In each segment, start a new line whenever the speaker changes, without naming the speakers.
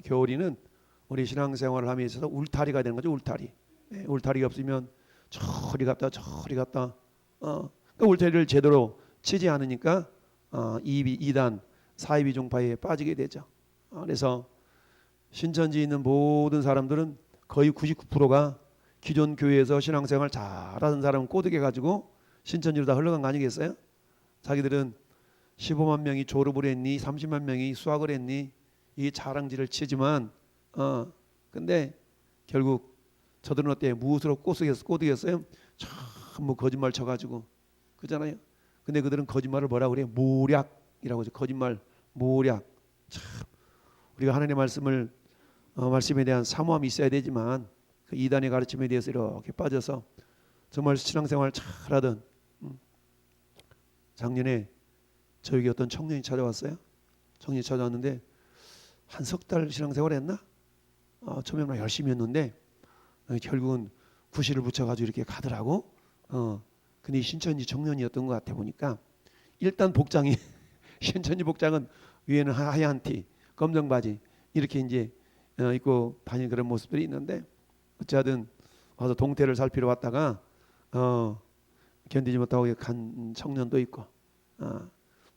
교리는 우리 신앙생활을 함에 있어서 울타리가 되는 거죠. 울타리. 울타리가 없으면 저리 갔다 저리 갔다 그 울타리를 제대로 치지 않으니까 이단 사이비 종파에 빠지게 되죠. 그래서 신천지에 있는 모든 사람들은 거의 99%가 기존 교회에서 신앙생활 잘하는 사람은 꼬드겨 가지고 신천지로 다 흘러간 거 아니겠어요? 자기들은 15만 명이 졸업을 했니 30만 명이 수학을 했니 이 자랑질을 치지만 근데 결국 저들은 어때? 무엇으로 꼬드겼어요? 전부 거짓말 쳐가지고 그잖아요. 근데 그들은 거짓말을 뭐라 그래요? 모략이라고 하죠. 거짓말, 모략. 참 우리가 하나님의 말씀을 말씀에 대한 사모함이 있어야 되지만 그 이단의 가르침에 대해서 이렇게 빠져서 정말 신앙생활 잘하던 작년에 저에게 어떤 청년이 찾아왔어요. 청년이 찾아왔는데 한 석 달 신앙생활 했나? 처음에는 열심히 했는데 결국은 구실을 붙여가지고 이렇게 가더라고. 근데 신천지 청년이었던 것 같아 보니까 일단 복장이 신천지 복장은 위에는 하얀 티, 검정 바지 이렇게 이제 입고 다니는 그런 모습들이 있는데 어찌하든 와서 동태를 살피러 왔다가 견디지 못하고 간 청년도 있고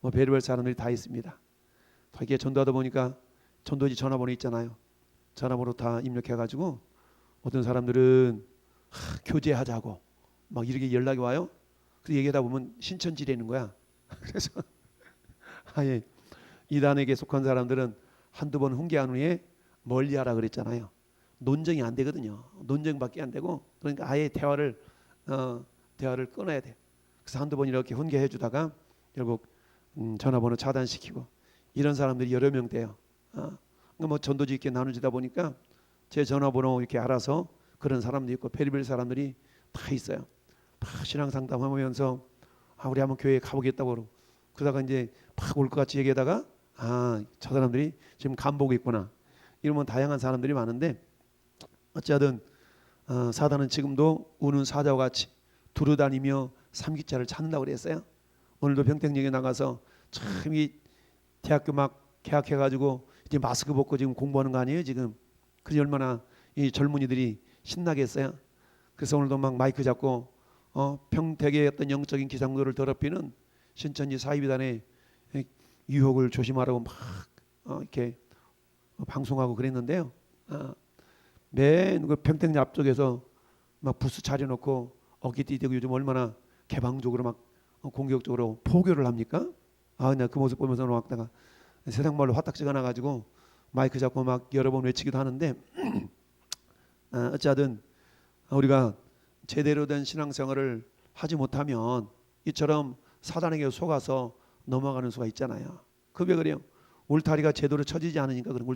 뭐 별의별 사람들이 다 있습니다. 이렇게 전도하다 보니까 전도지 전화번호 있잖아요. 전화번호 다 입력해가지고 어떤 사람들은 교제하자고 막 이렇게 연락이 와요. 그래서 얘기하다 보면 신천지라는 거야. 그래서 아예 이단에게 속한 사람들은 한두 번 훈계한 후에 멀리하라 그랬잖아요. 논쟁이 안 되거든요. 논쟁밖에 안 되고 그러니까 아예 대화를 끊어야 돼. 그래서 한두 번 이렇게 훈계해 주다가 결국 전화번호 차단시키고 이런 사람들이 여러 명 돼요. 뭐 전도지 있게 나누지다 보니까 제 전화번호 이렇게 알아서 그런 사람도 있고 별의별 사람들이 다 있어요. 다 신앙 상담하면서 우리 한번 교회에 가보겠다고 그러고 그러다가 이제 팍 올 것 같이 얘기하다가 저 사람들이 지금 간보고 있구나. 이러면 다양한 사람들이 많은데 어찌하든 사단은 지금도 우는 사자와 같이 두루다니며 삼기자를 찾는다고 그랬어요. 오늘도 평택역에 나가서 참 이 대학교 막 개학해가지고 이제 마스크 벗고 지금 공부하는 거 아니에요 지금. 그래서 얼마나 이 젊은이들이 신나겠어요. 그래서 오늘도 막 마이크 잡고 평택의 어떤 영적인 기상도를 더럽히는 신천지 사이비단의 유혹을 조심하라고 막 이렇게 방송하고 그랬는데요. 맨 그 평택 앞쪽에서 막 부스 차려놓고 어깨띠대고 요즘 얼마나 개방적으로 막 공격적으로 포교를 합니까? 내가 그 모습 보면서 왔다가 세상 말로 화딱지가 나가지고 마이크 잡고 막 여러 번 외치기도 하는데 어찌하든 우리가 제대로 된 신앙생활을 하지 못하면 이처럼 사단에게 속아서 넘어가는 수가 있잖아요. 그게 그래요. 울타리가 제대로 쳐지지 않으니까 그런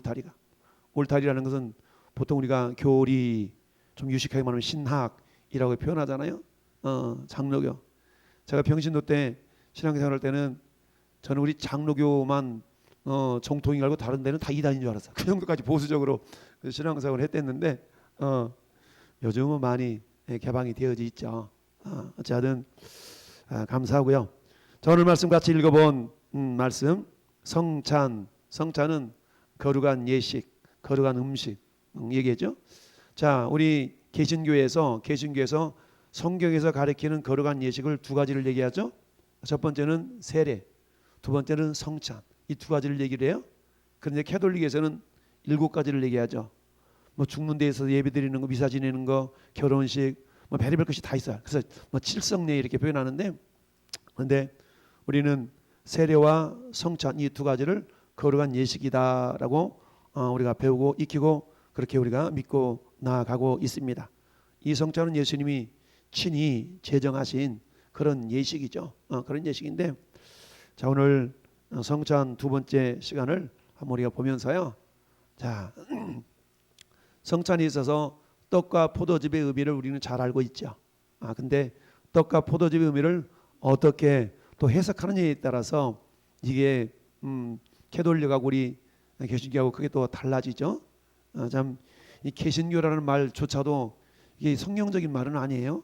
울타리라는 것은 보통 우리가 교리 좀 유식하게 말하면 신학이라고 표현하잖아요. 장로교. 제가 평신도 때 신앙생활 할 때는 저는 우리 장로교만 정통인 줄 알고 다른 데는 다 이단인 줄 알았어. 그 정도까지 보수적으로 신앙생활을 했댔는데 요즘은 많이 개방이 되어져 있죠. 어쨌든 감사하고요. 자, 오늘 말씀 같이 읽어본 말씀 성찬은 거룩한 예식, 거룩한 음식 얘기했죠. 자, 우리 개신교에서 성경에서 가리키는 거룩한 예식을 두 가지를 얘기하죠. 첫 번째는 세례, 두 번째는 성찬. 이 두 가지를 얘기를 해요. 그런데 캐톨릭에서는 7가지를 얘기하죠. 뭐 죽는 데에서 예배드리는 거, 미사 지내는 거, 결혼식, 뭐 별의별 것이 다 있어요. 그래서 뭐 칠성례 이렇게 표현하는데, 그런데 우리는 세례와 성찬 이 두 가지를 거룩한 예식이다라고 우리가 배우고 익히고 그렇게 우리가 믿고 나아가고 있습니다. 이 성찬은 예수님이 친히 제정하신 그런 예식이죠. 그런 예식인데, 자, 오늘 성찬 두 번째 시간을 한번 우리가 보면서요. 자, 성찬이 있어서 떡과 포도즙의 의미를 우리는 잘 알고 있죠. 근데 떡과 포도즙의 의미를 어떻게 또 해석하느냐에 따라서 이게 캐톨릭하고 우리 개신교하고 그게 또 달라지죠. 참 이 개신교라는 말조차도 이게 성경적인 말은 아니에요.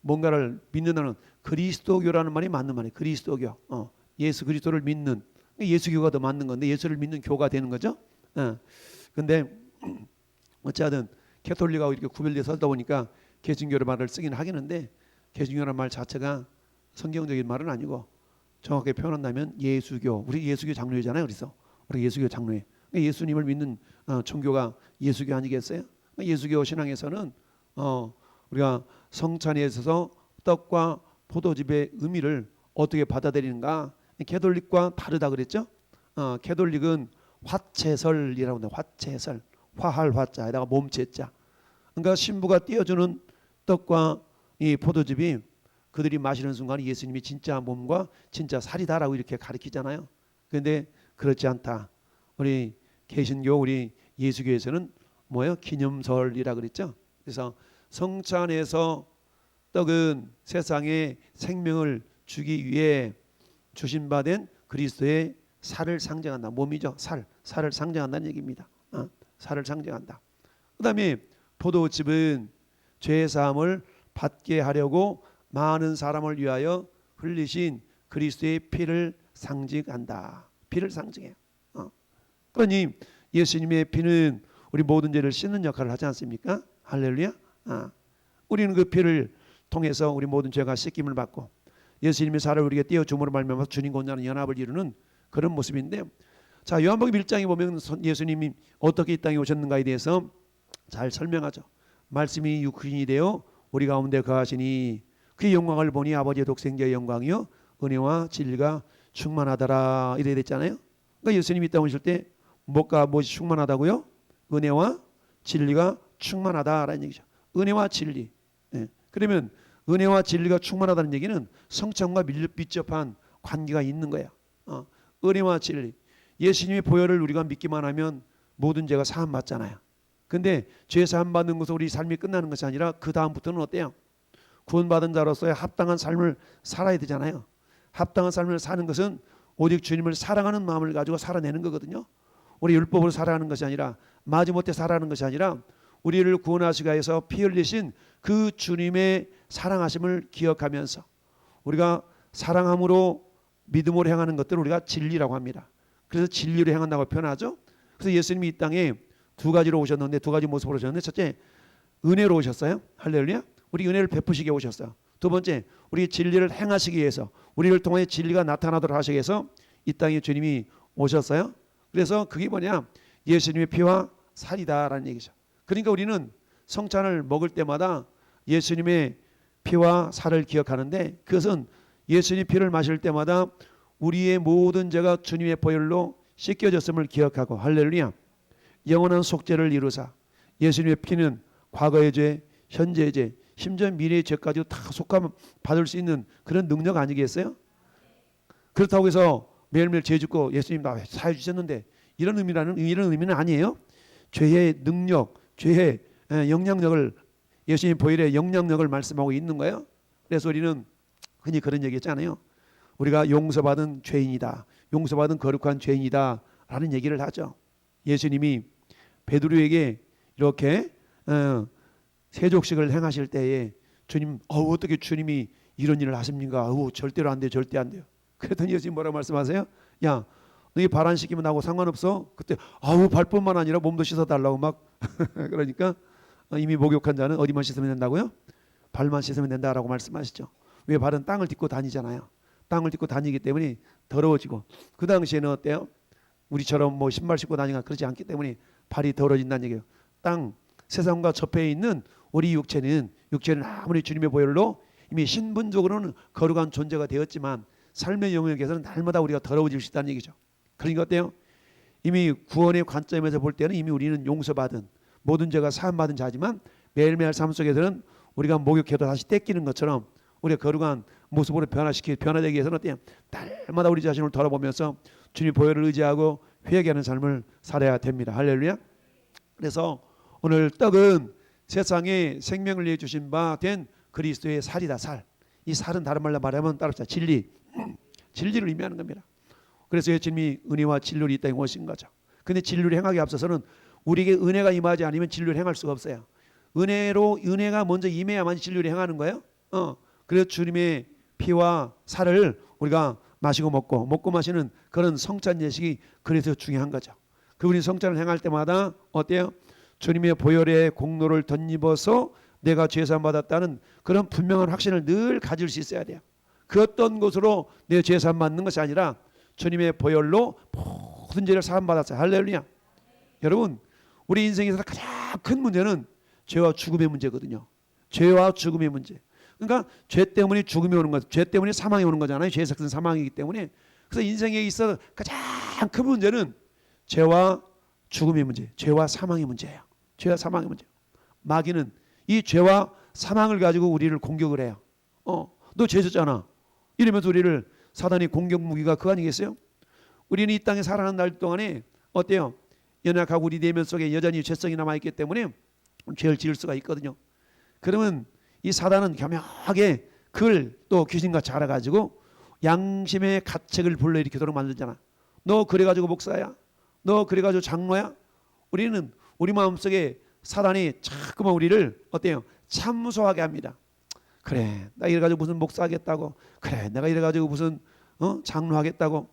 뭔가를 믿는다는 그리스도교라는 말이 맞는 말이에요. 그리스도교. 예수 그리스도를 믿는 예수교가 더 맞는 건데 예수를 믿는 교가 되는 거죠. 근데 어찌하든 캐톨릭하고 이렇게 구별돼 살다 보니까 개신교의 말을 쓰긴 하겠는데 개신교라는 말 자체가 성경적인 말은 아니고 정확하게 표현한다면 예수교. 우리 예수교 장로회잖아요. 그래서 우리 예수교 장로회. 예수님을 믿는 종교가 예수교 아니겠어요? 예수교 신앙에서는 우리가 성찬에 있어서 떡과 포도즙의 의미를 어떻게 받아들이는가? 캐톨릭과 다르다 그랬죠? 캐톨릭은 화채설이라고 합니다. 화채설, 화할 화자에다가 몸체자. 그러니까 신부가 띄워주는 떡과 이 포도즙이 그들이 마시는 순간 예수님이 진짜 몸과 진짜 살이다라고 이렇게 가르치잖아요. 그런데 그렇지 않다. 우리 개신교, 우리 예수교에서는 뭐예요? 기념설이라 그랬죠. 그래서 성찬에서 떡은 세상에 생명을 주기 위해 주신 바 된 그리스도의 살을 상징한다. 몸이죠. 살을 상징한다는 얘기입니다. 살을 상징한다. 그 다음에 포도즙은 죄 사함을 받게 하려고 많은 사람을 위하여 흘리신 그리스도의 피를 상징한다. 피를 상징해요. 그러니 예수님의 피는 우리 모든 죄를 씻는 역할을 하지 않습니까? 할렐루야. 우리는 그 피를 통해서 우리 모든 죄가 씻김을 받고 예수님의 살을 우리에게 띄워 줌으로 말미암아 주님과 온전한 연합을 이루는 그런 모습인데요. 자, 요한복음 1장에 보면 예수님이 어떻게 이 땅에 오셨는가에 대해서 잘 설명하죠. 말씀이 육신이 되어 우리 가운데 거하시니 그의 영광을 보니 아버지의 독생자의 영광이요 은혜와 진리가 충만하더라 이래 됐잖아요. 그러니까 예수님이 이 땅에 오실 때 뭐가 무엇이 충만하다고요? 은혜와 진리가 충만하다라는 얘기죠. 은혜와 진리. 그러면 은혜와 진리가 충만하다는 얘기는 성찬과 밀접한 관계가 있는 거예요. 은혜와 진리. 예수님의 보혈을 우리가 믿기만 하면 모든 죄가 사함 받잖아요. 근데 죄 사함 받는 것은 우리 삶이 끝나는 것이 아니라 그 다음부터는 어때요? 구원받은 자로서의 합당한 삶을 살아야 되잖아요. 합당한 삶을 사는 것은 오직 주님을 사랑하는 마음을 가지고 살아내는 거거든요. 우리 율법으로 살아가는 것이 아니라 마지못해 살아가는 것이 아니라 우리를 구원하시기 위해서 피 흘리신 그 주님의 사랑하심을 기억하면서 우리가 사랑함으로 믿음으로 행하는 것들을 우리가 진리라고 합니다. 그래서 진리로 행한다고 표현하죠. 그래서 예수님이 이 땅에 두 가지로 오셨는데 두 가지 모습으로 오셨는데 첫째 은혜로 오셨어요. 할렐루야. 우리 은혜를 베푸시게 오셨어요. 두 번째 우리 진리를 행하시기 위해서 우리를 통해 진리가 나타나도록 하시기 위해서 이 땅에 주님이 오셨어요. 그래서 그게 뭐냐 예수님의 피와 살이다라는 얘기죠. 그러니까 우리는 성찬을 먹을 때마다 예수님의 피와 살을 기억하는데 그것은 예수님 피를 마실 때마다 우리의 모든 죄가 주님의 보혈로 씻겨졌음을 기억하고 할렐루야. 영원한 속죄를 이루사 예수님의 피는 과거의 죄, 현재의 죄, 심지어 미래의 죄까지도 다 속함 받을 수 있는 그런 능력 아니겠어요? 그렇다고 해서 매일매일 죄 짓고 예수님 나 사해 주셨는데 이런 의미는 아니에요. 죄의 능력, 죄의 영향력을 예수님 보혈의 영향력을 말씀하고 있는 거예요. 그래서 우리는 흔히 그런 얘기 했잖아요. 우리가 용서받은 죄인이다. 용서받은 거룩한 죄인이다 라는 얘기를 하죠. 예수님이 베드로에게 이렇게 세족식을 행하실 때에 주님 어떻게 주님이 이런 일을 하십니까? 절대로 안 돼요. 절대 안 돼요. 그랬더니 예수님 뭐라고 말씀하세요? 야 너희 발 안 씻기면 나하고 상관없어. 그때 발뿐만 아니라 몸도 씻어달라고 막 그러니까 이미 목욕한 자는 어디만 씻으면 된다고요? 발만 씻으면 된다라고 말씀하시죠. 왜 발은 땅을 딛고 다니잖아요. 땅을 딛고 다니기 때문에 더러워지고 그 당시에는 어때요? 우리처럼 뭐 신발 신고 다니거나 그러지 않기 때문에 발이 더러워진다는 얘기예요. 세상과 접해 있는 우리 육체는 아무리 주님의 보혈로 이미 신분적으로는 거룩한 존재가 되었지만 삶의 영역에서는 날마다 우리가 더러워질 수 있다는 얘기죠. 그러니까 어때요? 이미 구원의 관점에서 볼 때는 이미 우리는 용서받은 모든 죄가 사함받은 자지만 매일매일 삶 속에서는 우리가 목욕해도 다시 떼끼는 것처럼 우리가 거룩한 모습으로 변화되기 위해서는 어때요? 날마다 우리 자신을 돌아보면서 주님 보혈을 의지하고 회개하는 삶을 살아야 됩니다. 할렐루야. 그래서 오늘 떡은 세상에 생명을 위해 주신 바 된 그리스도의 살이다. 살. 이 살은 다른 말로 말하면 따라합시다. 진리를 의미하는 겁니다. 그래서 예수님이 은혜와 진리로 이 땅에 오신 거죠. 근데 진리를 행하기 앞서서는 우리에게 은혜가 임하지 않으면 진리를 행할 수가 없어요. 은혜가 먼저 임해야만 진리를 행하는 거예요. 그래서 주님의 피와 살을 우리가 마시고 먹고 마시는 그런 성찬 예식이 그래서 중요한 거죠. 그분이 성찬을 행할 때마다 어때요? 주님의 보혈의 공로를 덧입어서 내가 죄사함 받았다는 그런 분명한 확신을 늘 가질 수 있어야 돼요. 그 어떤 것으로 내 죄사함 받는 것이 아니라 주님의 보혈로 모든 죄를 사함 받았어요. 할렐루야. 여러분, 우리 인생에서 가장 큰 문제는 죄와 죽음의 문제거든요. 죄와 죽음의 문제. 그러니까 죄 때문에 죽음이 오는 것, 죄 때문에 사망이 오는 거잖아요. 죄의 삭은 사망이기 때문에. 그래서 인생에 있어 가장 큰 문제는 죄와 죽음의 문제, 죄와 사망의 문제예요. 죄와 사망의 문제. 마귀는 이 죄와 사망을 가지고 우리를 공격을 해요. 너 죄졌잖아. 이러면서 우리를 사단의 공격 무기가 그거 아니겠어요? 우리는 이 땅에 살아가는 날 동안에 어때요? 연약하고 우리 내면 속에 여전히 죄성이 남아있기 때문에 죄를 지을 수가 있거든요. 그러면 이 사단은 교묘하게 그걸 또 귀신같이 알아가지고 양심의 가책을 불러일으키도록 만들잖아. 너 그래가지고 목사야? 너 그래가지고 장로야? 우리는 우리 마음속에 사단이 자꾸만 우리를 어때요? 참소하게 합니다. 그래, 나 이래가지고 무슨 목사하겠다고. 그래, 내가 이래가지고 무슨 장로하겠다고.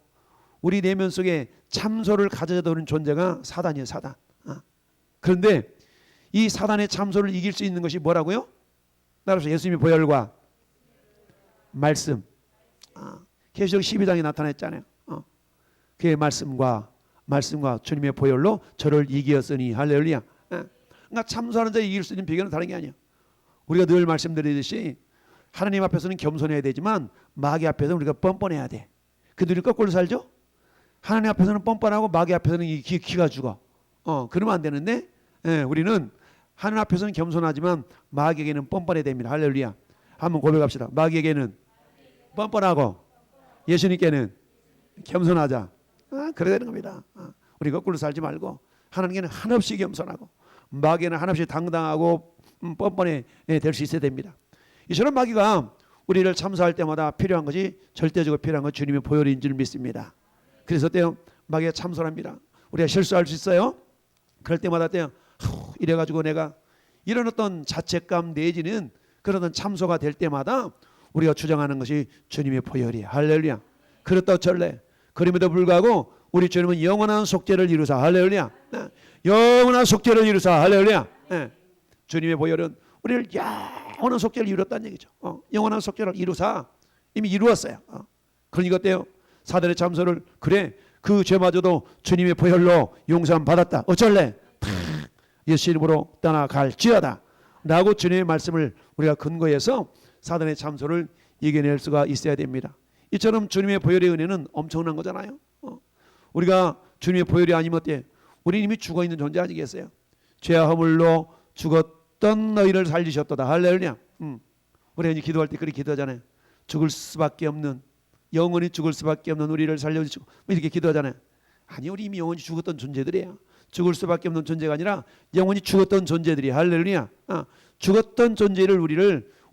우리 내면 속에 참소를 가져다 오는 존재가 사단이에요. 사단. 그런데 이 사단의 참소를 이길 수 있는 것이 뭐라고요? 따라서 예수님의 보혈과 말씀. 계시록 12장에 나타났잖아요. 그의 말씀과 주님의 보혈로 저를 이기었으니. 할렐루야. 그러니까 참소하는 자를 이길 수 있는 비결은 다른 게 아니에요. 우리가 늘 말씀드리듯이 하나님 앞에서는 겸손해야 되지만 마귀 앞에서는 우리가 뻔뻔해야 돼. 그들이 거꾸로 살죠? 하나님 앞에서는 뻔뻔하고 마귀 앞에서는 기가 죽어. 그러면 안 되는데 우리는 하나님 앞에서는 겸손하지만 마귀에게는 뻔뻔해야 됩니다. 할렐루야. 한번 고백합시다. 마귀에게는 뻔뻔하고 예수님께는 겸손하자. 그래야 되는 겁니다. 우리 거꾸로 살지 말고 하나님께는 한없이 겸손하고 마귀에는 한없이 당당하고 뻔뻔해 될 수 있어야 됩니다. 이처럼 마귀가 우리를 참소할 때마다 필요한 것이 절대적으로 필요한 건 주님의 보혈인 줄 믿습니다. 그래서 어때요? 마귀가 참소합니다. 우리가 실수할 수 있어요. 그럴 때마다 어때요? 이래가지고 내가 이런 어떤 자책감 내지는 그런 어떤 참소가 될 때마다 우리가 주장하는 것이 주님의 보혈이에요. 할렐루야. 그렇다 어쩔래? 그럼에도 불구하고 우리 주님은 영원한 속죄를 이루사. 할렐루야. 영원한 속죄를 이루사. 할렐루야. 주님의 보혈은 우리를 영원한 속죄를 이뤘다는 얘기죠. 영원한 속죄를 이루사. 이미 이루었어요. 그러니까 어때요? 사단의 참소를 그래 그 죄마저도 주님의 보혈로 용서함 받았다. 어쩔래? 예수 이름으로 떠나갈지어다 라고 주님의 말씀을 우리가 근거해서 사단의 참소를 이겨낼 수가 있어야 됩니다. 이처럼 주님의 보혈의 은혜는 엄청난 거잖아요. 우리가 주님의 보혈이 아니면 어때? 우리 이미 죽어있는 존재 아니겠어요? 죄와 허물로 죽었던 너희를 살리셨도다. 할렐루야. 우리가 이제 기도할 때 그렇게 기도하잖아요. 죽을 수밖에 없는, 영원히 죽을 수밖에 없는 우리를 살려주시고 이렇게 기도하잖아요. 아니, 우리 이미 영원히 죽었던 존재들이에요. 죽을 수밖에 없는 존재가 아니라 영원히 죽었던 존재들이. 할렐루야. 죽었던 존재를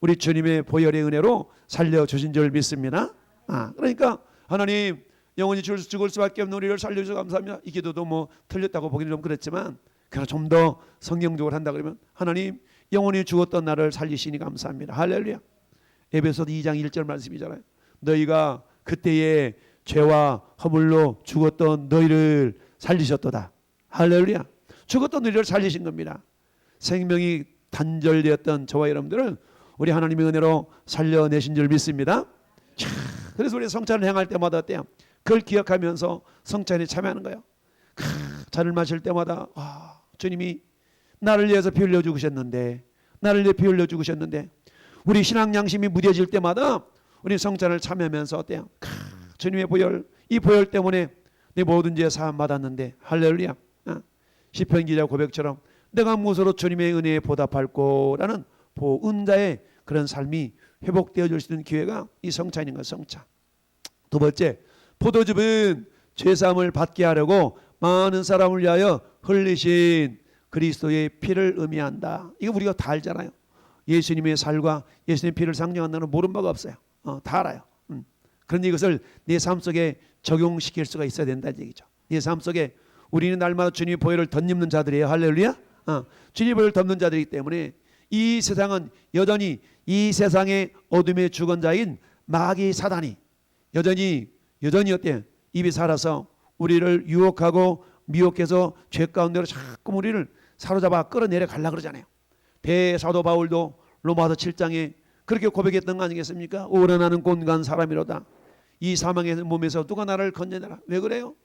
우리 주님의 보혈의 은혜로 살려주신 줄 믿습니다. 그러니까 하나님 영원히 죽을 수밖에 없는 우리를 살려주셔서 감사합니다. 이 기도도 뭐 틀렸다고 보기는 좀 그렇지만 그러나 좀 더 성경적으로 한다 그러면 하나님 영원히 죽었던 나를 살리시니 감사합니다. 할렐루야. 에베소서 2장 1절 말씀이잖아요. 너희가 그때의 죄와 허물로 죽었던 너희를 살리셨도다. 할렐루야. 죽었던 너희를 살리신 겁니다. 생명이 단절되었던 저와 여러분들을 우리 하나님의 은혜로 살려내신 줄 믿습니다. 그래서 우리 성찬을 행할 때마다 어때요? 그걸 기억하면서 성찬에 참여하는 거예요. 잔을 마실 때마다 주님이 나를 위해서 피 흘려 죽으셨는데, 나를 위해 피 흘려 죽으셨는데, 우리 신앙 양심이 무뎌질 때마다 우리 성찬을 참여하면서 어때요? 주님의 보혈, 이 보혈 때문에 내 모든 죄 사함 받았는데, 할렐루야. 시편 기자 고백처럼 내가 무엇으로 주님의 은혜에 보답할꼬라는 보은자의 그런 삶이 회복되어질 수 있는 기회가 이 성찬인 것. 성찬. 두 번째, 포도즙은 죄사함을 받게 하려고 많은 사람을 위하여 흘리신 그리스도의 피를 의미한다. 이거 우리가 다 알잖아요. 예수님의 살과 예수님의 피를 상징한다는 모르는 바가 없어요. 다 알아요. 그런데 이것을 내 삶 속에 적용시킬 수가 있어야 된다는 얘기죠. 내 삶 속에 우리는 날마다 주님의 보혈을 덧입는 자들이에요. 할렐루야. 주님의 보혈을 덮는 자들이기 때문에 이 세상은 여전히 이 세상의 어둠의 주권자인 마귀 사단이 여전히 어때요? 입이 살아서 우리를 유혹하고 미혹해서 죄 가운데로 자꾸 우리를 사로잡아 끌어내려 가려고 그러잖아요. 대사도 바울도 로마서 7장에 그렇게 고백했던 거 아니겠습니까? 오래 나는 곤고한 사람이로다. 이 사망의 몸에서 누가 나를 건져내라. 왜 그래요?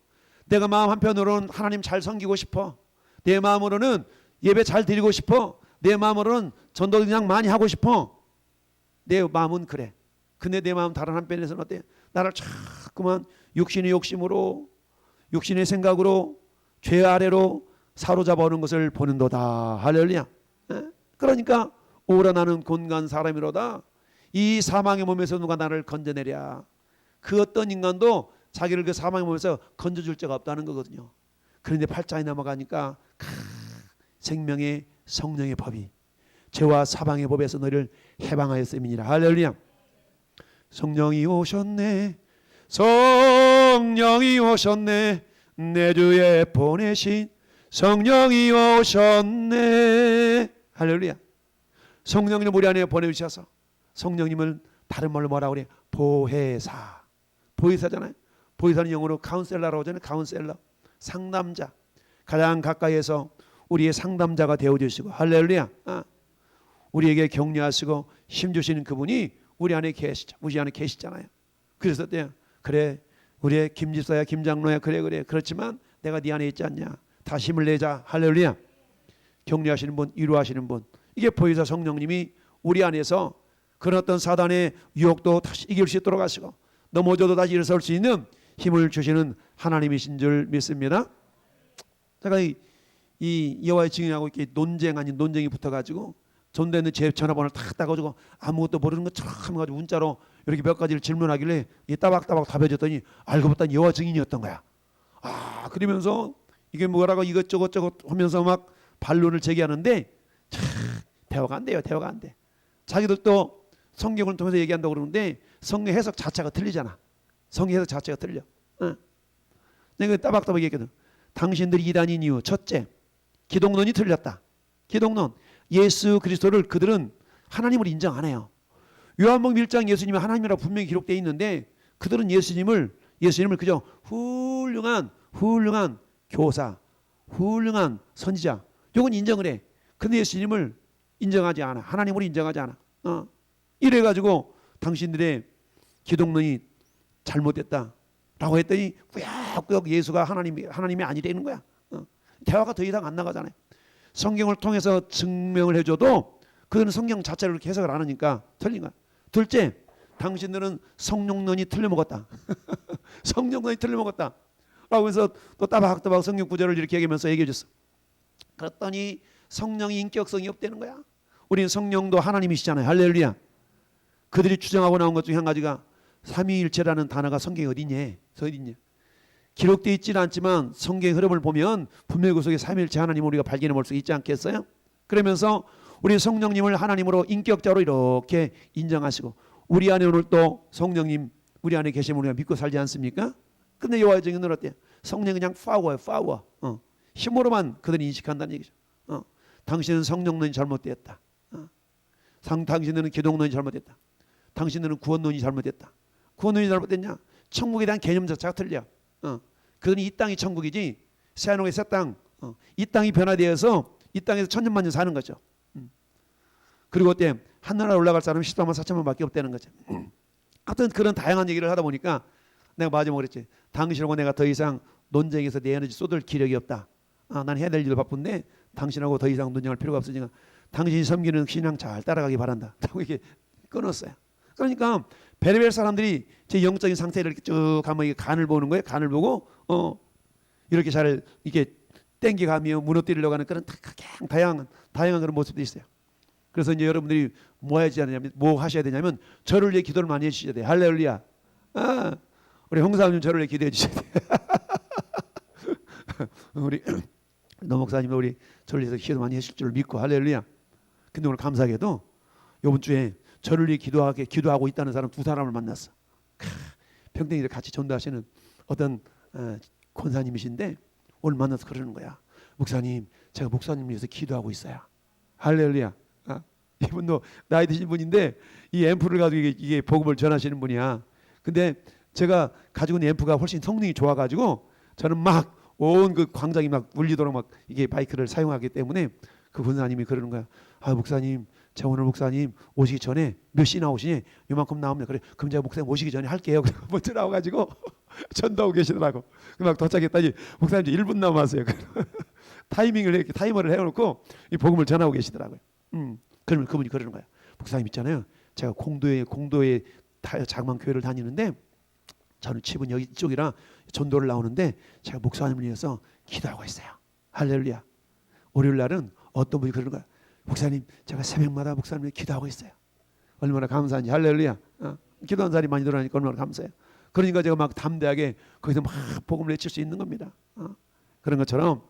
내가 마음 한편으로는 하나님 잘 섬기고 싶어. 내 마음으로는 예배 잘 드리고 싶어. 내 마음으로는 전도 그냥 많이 하고 싶어. 내 마음은 그래. 근데 내 마음 다른 한편에서는 어때? 나를 자꾸만 육신의 욕심으로, 육신의 생각으로, 죄 아래로 사로잡아 오는 것을 보는도다. 할렐루야. 그러니까 오라 나는 곤고한 사람이로다. 이 사망의 몸에서 누가 나를 건져내랴. 그 어떤 인간도 자기를 그 사망의 몸에서 건져줄 자가 없다는 거거든요. 그런데 8장에 넘어가니까 생명의 성령의 법이 죄와 사망의 법에서 너를 해방하였음이니라. 할렐루야. 성령이 오셨네. 성령이 오셨네. 내 주에 보내신 성령이 오셨네. 할렐루야. 성령님을 우리 안에 보내주셔서 성령님을 다른 말로 뭐라고 그래? 보혜사. 보혜사잖아요. 보혜사는 영어로 카운셀러라고 하잖아요. 카운셀러. 상담자. 가장 가까이에서 우리의 상담자가 되어주시고 할렐루야. 우리에게 격려하시고 힘주시는 그분이 우리 안에 계시죠. 우리 안에 계시잖아요. 그래서 그래 우리의 김집사야 김장로야 그래 그렇지만 내가 네 안에 있지 않냐. 다 힘을 내자. 할렐루야. 격려하시는 분, 위로하시는 분. 이게 보혜사 성령님이 우리 안에서 그런 어떤 사단의 유혹도 다시 이길 수 있도록 하시고 넘어져도 다시 일어설 수 있는 힘을 주시는 하나님이신 줄 믿습니다. 제가 이 여호와의 증인하고 이렇게 논쟁 아닌 논쟁이 붙어가지고 전대는 제 전화번호를 탁 따가지고 아무것도 모르는 것처럼 해가지고 문자로 이렇게 몇 가지를 질문하길래 따박따박 답해줬더니 알고 봤더니 여호와 증인이었던 거야. 그러면서 이게 뭐라고 이것저것 하면서 막 반론을 제기하는데 참 대화가 안 돼요. 대화가 안 돼. 자기들도 성경을 통해서 얘기한다고 그러는데 성경 해석 자체가 틀리잖아. 성경 해석 자체가 틀려. 내가 따박따박 얘기했거든. 당신들이 이단인 이유 첫째 기독론이 틀렸다. 기독론 예수 그리스도를 그들은 하나님을 인정 안 해요. 요한복음 1장 예수님이 하나님이라고 분명히 기록되어 있는데 그들은 예수님을 그저 훌륭한 교사, 훌륭한 선지자 요건 인정을 해. 근데 예수님을 인정하지 않아. 하나님을 인정하지 않아. 이래가지고 당신들의 기독론이 잘못됐다라고 했더니 꾸역꾸역 예수가 하나님이 아니라는 거야. 대화가 더 이상 안 나가잖아요. 성경을 통해서 증명을 해줘도 그들은 성경 자체를 그렇게 해석을 안 하니까 틀린 거야. 둘째, 당신들은 성령론이 틀려먹었다. 성령론이 틀려먹었다. 라고 해서 또 따박따박 성경 구절을 이렇게 얘기하면서 얘기해 줬어. 그랬더니 성령이 인격성이 없다는 거야. 우리는 성령도 하나님이시잖아요. 할렐루야. 그들이 주장하고 나온 것 중에 한 가지가 삼위일체라는 단어가 성경에 어디냐. 기록되어 있지는 않지만 성경의 흐름을 보면 분명히 그 속에 삼위일체 하나님을 우리가 발견해 볼 수 있지 않겠어요? 그러면서 우리 성령님을 하나님으로 인격자로 이렇게 인정하시고 우리 안에 오늘 또 성령님 우리 안에 계시면 우리가 믿고 살지 않습니까? 근데 여호와의 증인은 어때요? 성령이 그냥 파워. 힘으로만 그들이 인식한다는 얘기죠. 당신은 성령론이 잘못되었다. 당신들은 기독론이 잘못됐다. 당신들은 구원론이 잘못됐다. 구원론이 잘못됐냐? 천국에 대한 개념 자체가 틀려. 그들은 이 땅이 천국이지 새하늘의 새 땅. 이 땅이 변화되어서 이 땅에서 천년만년 사는 거죠. 그리고 어때? 하늘나라 올라갈 사람은 14만 4천만 밖에 없다는 거죠. 하여튼 그런 다양한 얘기를 하다 보니까 내가 마지막으로 그랬지. 당신하고 내가 더 이상 논쟁에서 내 에너지 쏟을 기력이 없다. 난 해야 될 일도 바쁜데 당신하고 더 이상 논쟁할 필요가 없으니까 당신이 섬기는 신앙 잘 따라가기 바란다. 라고 이렇게 끊었어요. 그러니까 베레벨 사람들이 제 영적인 상태를 이렇게 쭉 한번 간을 보는 거예요. 간을 보고 이렇게 잘 이렇게 땡겨가며 무너뜨리려고 하는 그런 다양한 그런 모습도 있어요. 그래서 이제 여러분들이 뭐 하셔야 되냐면 저를 위해 기도를 많이 해주셔야 돼요. 할렐루야. 우리 홍사님 저를 위해 기도해 주셔야 돼요. 우리 노 목사님도 우리 저를 위해서 기도 많이 해줄 줄 믿고 할렐루야. 근데 오늘 감사하게도 이번 주에 저를 위해 기도하고 있다는 사람 두 사람을 만났어. 평생을 같이 전도하시는 어떤 권사님이신데 오늘 만나서 그러는 거야. 목사님, 제가 목사님 위해서 기도하고 있어요. 할렐루야. 이분도 나이 드신 분인데 이 앰프를 가지고 이게 복음을 전하시는 분이야. 근데 제가 가지고 있는 앰프가 훨씬 성능이 좋아가지고 저는 막 온 그 광장이 막 울리도록 막 이게 마이크를 사용하기 때문에 그 권사님이 그러는 거야. 아 목사님, 제가 오늘 목사님 오시기 전에 몇 시 나오시니? 이만큼 나오면 그래. 그럼 제가 목사님 오시기 전에 할게요. 먼저 나와가지고 전도하고 계시더라고. 막 도착했더니 목사님 이제 1분 남았어요. 타이밍을 이렇게 타이머를 해놓고 이 복음을 전하고 계시더라고요. 그러면 그분이 그러는 거야. 목사님 있잖아요. 제가 공도에 자그마한 교회를 다니는데 저는 집은 여기 이쪽이라 전도를 나오는데 제가 목사님을 위해서 기도하고 있어요. 할렐루야. 월요일 날은 어떤 분이 그러는 거야. 목사님, 제가 새벽마다 목사님을 위해 기도하고 있어요. 얼마나 감사한지. 할렐루야. 기도하는 사람이 많이 들어가니까 얼마나 감사해요. 그러니까 제가 막 담대하게 거기서 막 복음을 외칠 수 있는 겁니다. 그런 것처럼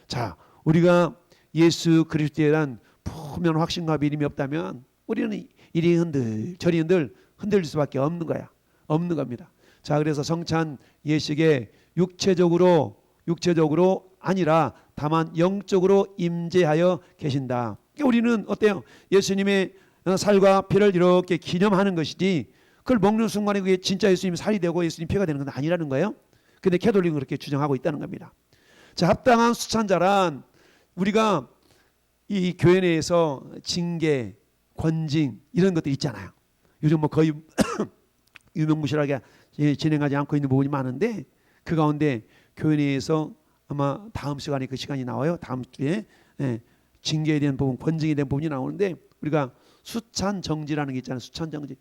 자, 우리가 예수 그리스도에 대한 분명한 확신과 믿음이 없다면 우리는 이리 흔들 저리 흔들릴 수밖에 없는 거야. 없는 겁니다. 자, 그래서 성찬 예식에 육체적으로 아니라 다만 영적으로 임재하여 계신다. 그러니까 우리는 어때요? 예수님의 살과 피를 이렇게 기념하는 것이지 그걸 먹는 순간에 그게 진짜 예수님 살이 되고 예수님 피가 되는 건 아니라는 거예요. 근데 캐톨릭은 그렇게 주장하고 있다는 겁니다. 자, 합당한 수찬자란 우리가 이 교회 내에서 징계, 권징 이런 것들 있잖아요. 요즘 뭐 거의 유명무실하게 진행하지 않고 있는 부분이 많은데 그 가운데 교회 내에서 아마 다음 시간에 그 시간이 나와요. 다음 주에 징계에 대한 부분, 권징에 대한 부분이 나오는데 우리가 수찬정지라는 게 있잖아요. 수찬정지.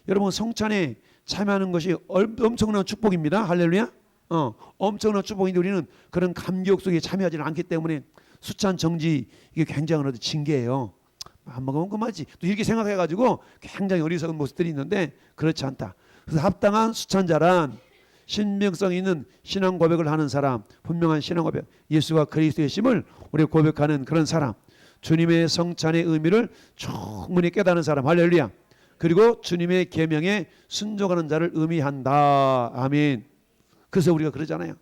여러분 성찬에 참여하는 것이 엄청난 축복입니다. 할렐루야. 엄청난 축복인데 우리는 그런 감격 속에 참여하지는 않기 때문에 수찬정지 이게 굉장한 징계예요. 안 먹으면 그만이지. 또 이렇게 생각해가지고 굉장히 어리석은 모습들이 있는데 그렇지 않다. 그래서 합당한 수찬자란 신빙성 있는 신앙 고백을 하는 사람, 분명한 신앙 고백, 예수가 그리스도의 심을 우리 고백하는 그런 사람, 주님의 성찬의 의미를 충분히 깨닫는 사람, 할렐루야. 그리고 주님의 계명에 순종하는 자를 의미한다. 아멘. 그래서 우리가 그러잖아요.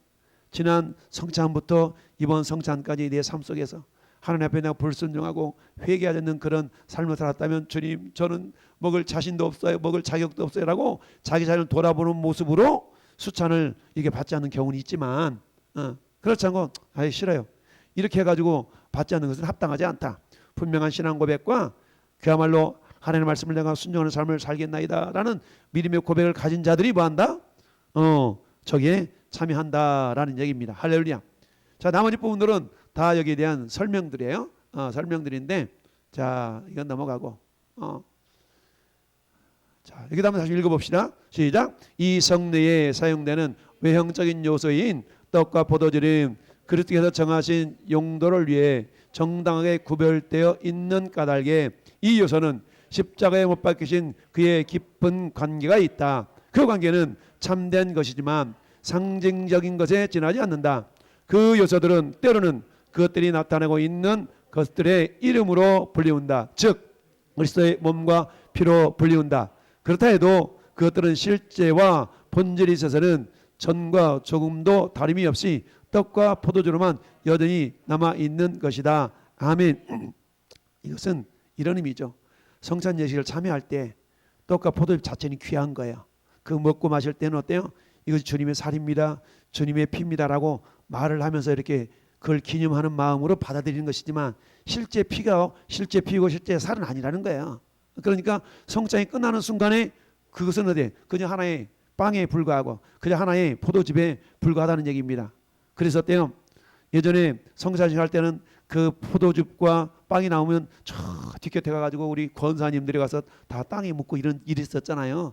지난 성찬부터 이번 성찬까지 내 삶 속에서 하나님 앞에 내가 불순종하고 회개하지 않는 그런 삶을 살았다면 주님 저는 먹을 자신도 없어요. 먹을 자격도 없어요. 라고 자기 자신을 돌아보는 모습으로 수찬을 이게 받지 않는 경우는 있지만 그렇지 않고 아예 싫어요. 이렇게 해가지고 받지 않는 것은 합당하지 않다. 분명한 신앙 고백과 그야말로 하나님의 말씀을 내가 순종하는 삶을 살겠나이다 라는 믿음의 고백을 가진 자들이 뭐한다? 저기에 참여한다라는 얘기입니다. 할렐루야. 자, 나머지 부분들은 다 여기에 대한 설명들이에요. 설명들인데 자, 이건 넘어가고 자, 여기다 한번 다시 읽어봅시다. 시작. 이 성례에 사용되는 외형적인 요소인 떡과 포도주는 그리스도께서 정하신 용도를 위해 정당하게 구별되어 있는 까닭에 이 요소는 십자가에 못 박히신 그의 깊은 관계가 있다. 그 관계는 참된 것이지만 상징적인 것에 지나지 않는다. 그 요소들은 때로는 그것들이 나타내고 있는 것들의 이름으로 불리운다. 즉 그리스도의 몸과 피로 불리운다. 그렇다 해도 그것들은 실제와 본질이 있어서는 전과 조금도 다름이 없이 떡과 포도주로만 여전히 남아있는 것이다. 아멘. 이것은 이런 의미죠. 성찬 예식을 참여할 때 떡과 포도주 자체는 귀한 거예요. 그 먹고 마실 때는 어때요? 이것이 주님의 살입니다. 주님의 피입니다라고 말을 하면서 이렇게 그걸 기념하는 마음으로 받아들이는 것이지만 실제 피가 실제 피고 실제 살은 아니라는 거예요. 그러니까 성찬이 끝나는 순간에 그것은 어디 그냥 하나의 빵에 불과하고 그냥 하나의 포도즙에 불과하다는 얘기입니다. 그래서 어때요? 예전에 성찬식 할 때는 그 포도즙과 빵이 나오면 저 뒷곁에 가가지고 우리 권사님들이 가서 다 땅에 묻고 이런 일이 있었잖아요.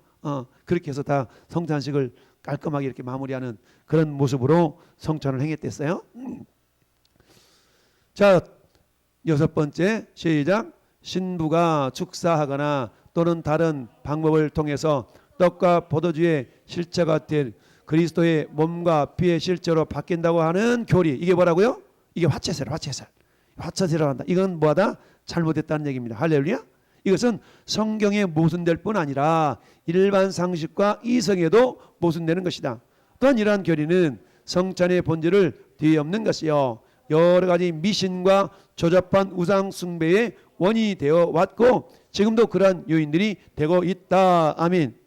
그렇게 해서 다 성찬식을 깔끔하게 이렇게 마무리하는 그런 모습으로 성찬을 행했댔어요. 자, 6번째 시작. 신부가 축사하거나 또는 다른 방법을 통해서 떡과 포도주의 실체가 될 그리스도의 몸과 피의 실제로 바뀐다고 하는 교리, 이게 뭐라고요? 이게 화채세라고 한다. 이건 뭐하다? 잘못했다는 얘기입니다. 할렐루야. 이것은 성경에 모순될 뿐 아니라 일반 상식과 이성에도 모순되는 것이다. 또한 이러한 교리는 성찬의 본질을 뒤엎는 것이요 여러 가지 미신과 조잡한 우상 숭배의 원인이 되어 왔고 지금도 그러한 요인들이 되고 있다. 아멘.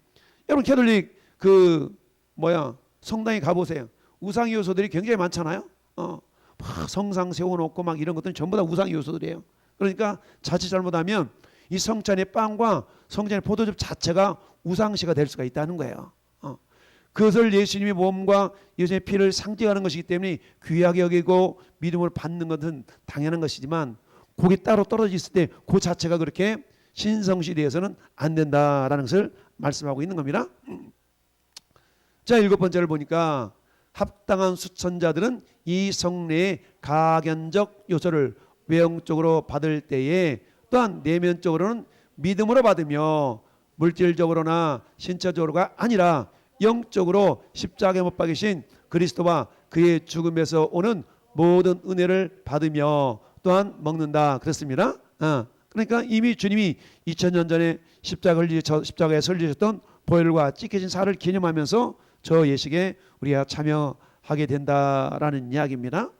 여러분 캐톨릭 성당에 가보세요. 우상 요소들이 굉장히 많잖아요. 막 성상 세워놓고 막 이런 것들은 전부 다 우상 요소들이에요. 그러니까 자칫 잘못하면 이 성찬의 빵과 성찬의 포도즙 자체가 우상시가 될 수가 있다는 거예요. 그것을 예수님의 몸과 예수님의 피를 상징하는 것이기 때문에 귀하게 여기고 믿음을 받는 것은 당연한 것이지만 그게 따로 떨어져 있을 때 그 자체가 그렇게 신성시되어서는 안 된다라는 것을 말씀하고 있는 겁니다. 자, 7번째를 보니까 합당한 수천자들은 이 성례의 가견적 요소를 외형적으로 받을 때에 또한 내면적으로는 믿음으로 받으며 물질적으로나 신체적으로가 아니라 영적으로 십자가에 못 박이신 그리스도와 그의 죽음에서 오는 모든 은혜를 받으며 또한 먹는다 그랬습니다. 그러니까 이미 주님이 2000년 전에 십자가에 설리셨던 보혈과 찢겨진 살을 기념하면서 저 예식에 우리가 참여하게 된다라는 이야기입니다.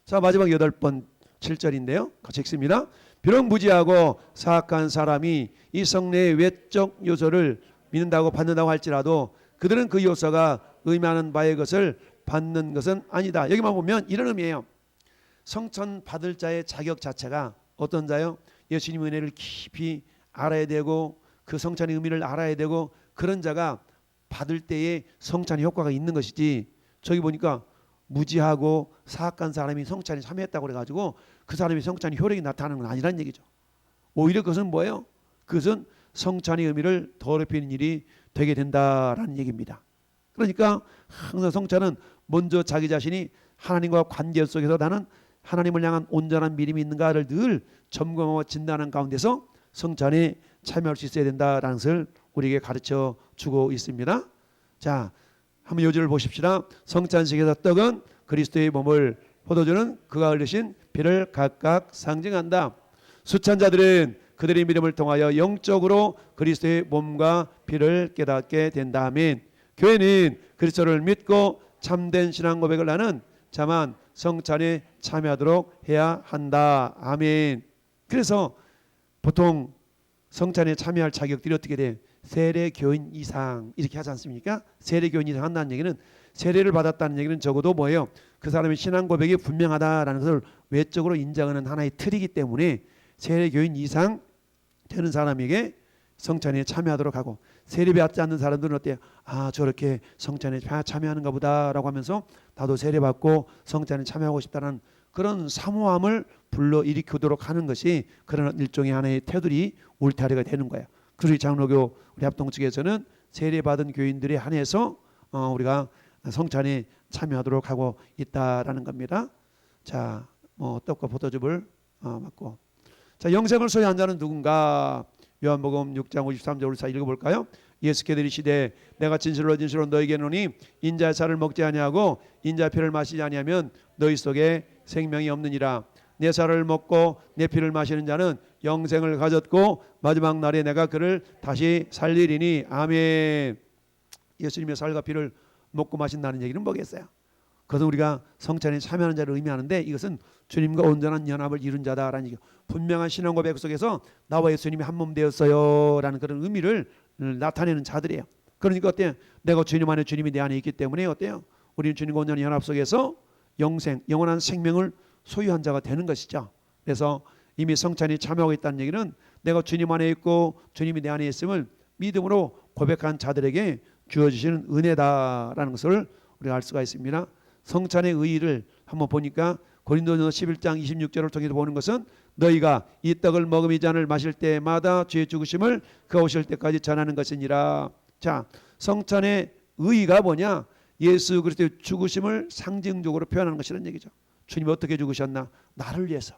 자, 마지막 8번 7절인데요. 같이 읽습니다. 비록 무지하고 사악한 사람이 이 성례의 외적 요소를 믿는다고 받는다고 할지라도 그들은 그 요소가 의미하는 바의 것을 받는 것은 아니다. 여기만 보면 이런 의미예요. 성천 받을 자의 자격 자체가 어떤 자요? 예수님의 은혜를 깊이 알아야 되고 그 성찬의 의미를 알아야 되고 그런 자가 받을 때에 성찬의 효과가 있는 것이지, 저기 보니까 무지하고 사악한 사람이 성찬에 참여했다고 그래가지고 그 사람이 성찬의 효력이 나타나는 건 아니라는 얘기죠. 오히려 그것은 뭐예요? 그것은 성찬의 의미를 더럽히는 일이 되게 된다라는 얘기입니다. 그러니까 항상 성찬은 먼저 자기 자신이 하나님과 관계 속에서 나는 하나님을 향한 온전한 믿음이 있는가를 늘 점검하고 진단하는 가운데서 성찬에 참여할 수 있어야 된다라는 것을 우리에게 가르쳐 주고 있습니다. 자, 한번 요절을 보십시다. 성찬식에서 떡은 그리스도의 몸을, 포도주는 그가 흘리신 피를 각각 상징한다. 수찬 자들은 그들의 믿음을 통하여 영적으로 그리스도의 몸과 피를 깨닫게 된다. 아멘. 교회는 그리스도를 믿고 참된 신앙 고백을 하는 자만 성찬에 참여하도록 해야 한다. 아멘. 그래서 보통 성찬에 참여할 자격들이 어떻게 돼? 세례 교인 이상 이렇게 하지 않습니까? 세례 교인 이상 한다는 얘기는 세례를 받았다는 얘기는 적어도 뭐예요? 그 사람의 신앙 고백이 분명하다라는 것을 외적으로 인정하는 하나의 틀이기 때문에 세례 교인 이상 되는 사람에게 성찬에 참여하도록 하고, 세례 받지 않는 사람들은 어때요? 아, 저렇게 성찬에 참여하는가 보다라고 하면서 나도 세례 받고 성찬에 참여하고 싶다는 그런 사모함을 불러일으키도록 하는 것이 그런 일종의 하나의 테두리 울타리가 되는 거예요. 그래서 장로교 우리 합동 측에서는 세례 받은 교인들에 한해서 우리가 성찬에 참여하도록 하고 있다라는 겁니다. 자, 떡과 포도즙을 받고, 자, 영생을 소유한 자는 누군가? 요한복음 6장 53절 우리 읽어볼까요? 예수께서 이르시되 내가 진실로 진실로 너희에게 이르노니 인자의 살을 먹지 아니하고 인자의 피를 마시지 아니하면 너희 속에 생명이 없느니라. 내 살을 먹고 내 피를 마시는 자는 영생을 가졌고 마지막 날에 내가 그를 다시 살리리니. 아멘. 예수님의 살과 피를 먹고 마신다는 얘기는 뭐겠어요? 그것은 우리가 성찬에 참여하는 자를 의미하는데, 이것은 주님과 온전한 연합을 이룬 자다라는 얘기예요. 분명한 신앙 고백 속에서 나와 예수님이 한 몸 되었어요 라는 그런 의미를 나타내는 자들이에요. 그러니까 어때요? 내가 주님 안에, 주님이 내 안에 있기 때문에 어때요? 우리는 주님과 온전한 연합 속에서 영생, 영원한 생명을 소유한 자가 되는 것이죠. 그래서 이미 성찬에 참여하고 있다는 얘기는 내가 주님 안에 있고 주님이 내 안에 있음을 믿음으로 고백한 자들에게 주어지시는 은혜다라는 것을 우리가 알 수가 있습니다. 성찬의 의의를 한번 보니까 고린도전서 11장 26절을 통해서 보는 것은 너희가 이 떡을 먹음 이 잔을 마실 때마다 주의 죽으심을 그가 오실 때까지 전하는 것이니라. 자, 성찬의 의의가 뭐냐? 예수 그리스도의 죽으심을 상징적으로 표현하는 것이라는 얘기죠. 주님이 어떻게 죽으셨나? 나를 위해서,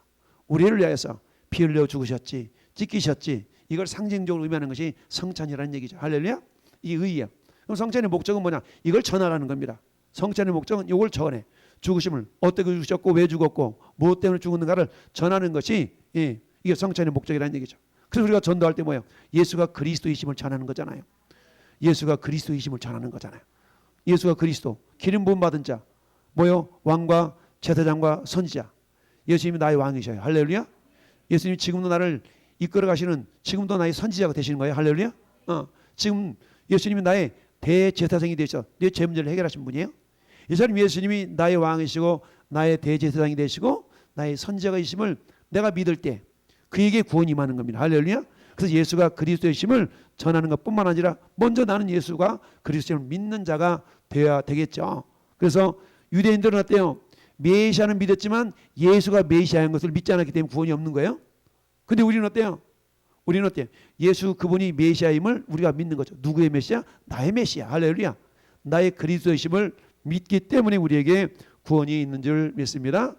우리를 위해서 피 흘려 죽으셨지, 찢기셨지. 이걸 상징적으로 의미하는 것이 성찬이라는 얘기죠. 할렐루야. 이 의의야. 그럼 성찬의 목적은 뭐냐? 이걸 전하라는 겁니다. 성찬의 목적은 이걸 전해, 죽으심을 어떻게 죽으셨고 왜 죽었고 무엇 때문에 죽었는가를 전하는 것이 이게 성찬의 목적이라는 얘기죠. 그래서 우리가 전도할 때 뭐예요? 예수가 그리스도이심을 전하는 거잖아요. 예수가 그리스도이심을 전하는 거잖아요. 예수가 그리스도, 기름 부음 받은 자, 뭐요? 왕과 제사장과 선지자. 예수님이 나의 왕이셔요. 할렐루야. 예수님이 지금도 나를 이끌어 가시는, 지금도 나의 선지자가 되시는 거예요. 지금 예수님이 나의 대제사장이 되셔 내 죄 문제를 해결하신 분이에요. 이처럼 예수님이 나의 왕이시고 나의 대제사장이 되시고 나의 선지자이심을 내가 믿을 때 그에게 구원이 임하는 겁니다. 할렐루야. 그래서 예수가 그리스도이심을 전하는 것뿐만 아니라 먼저 나는 예수가 그리스도를 믿는 자가 되어야 되겠죠. 그래서 유대인들은 어때요? 메시아는 믿었지만 예수가 메시아인 것을 믿지 않았기 때문에 구원이 없는 거예요. 근데 우리는 어때요? 우리는 어때요? 예수 그분이 메시아임을 우리가 믿는 거죠. 누구의 메시아? 나의 메시아. 할렐루야. 나의 그리스도이심을 믿기 때문에 우리에게 구원이 있는 줄 믿습니다.